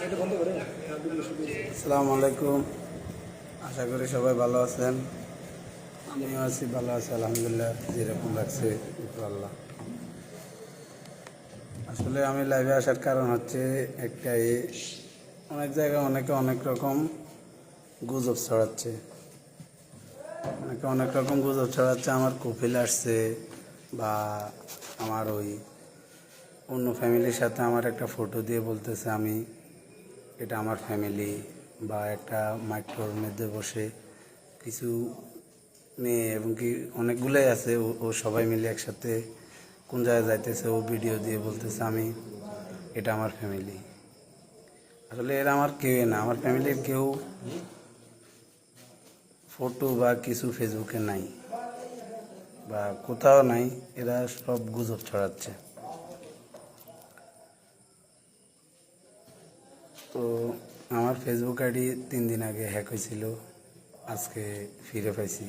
আসসালামু আলাইকুম। আশা করি সবাই ভালো আছেন। আমিও আছি, ভালো আছি আলহামদুলিল্লাহ। যেরকম লাগছে আল্লাহ। আসলে আমি লাইভে আসার কারণ হচ্ছে একটাই, অনেক জায়গায় অনেকে অনেক রকম গুজব ছড়াচ্ছে। অনেকে অনেক রকম গুজব ছড়াচ্ছে। আমার কপিল আসছে বা আমার ওই অন্য ফ্যামিলির সাথে আমার একটা ফটো দিয়ে বলতেছে আমি এটা আমার ফ্যামিলি, বা একটা মাইক্রোর মধ্যে বসে কিছু মেয়ে এবং কি অনেকগুলাই আছে, ও সবাই মিলে একসাথে কোন জায়গায় যাইতেছে, ও ভিডিও দিয়ে বলতেছে আমি এটা আমার ফ্যামিলি। আসলে এরা আমার কেউ না, আমার ফ্যামিলির কেউ ফটো বা কিছু ফেসবুকে নাই বা কোথাও নাই। এরা সব গুজব ছড়াচ্ছে। তো আমার ফেসবুক আইডি 3 দিন আগে হ্যাক হয়েছিল, আজকে ফিরে পাইছি।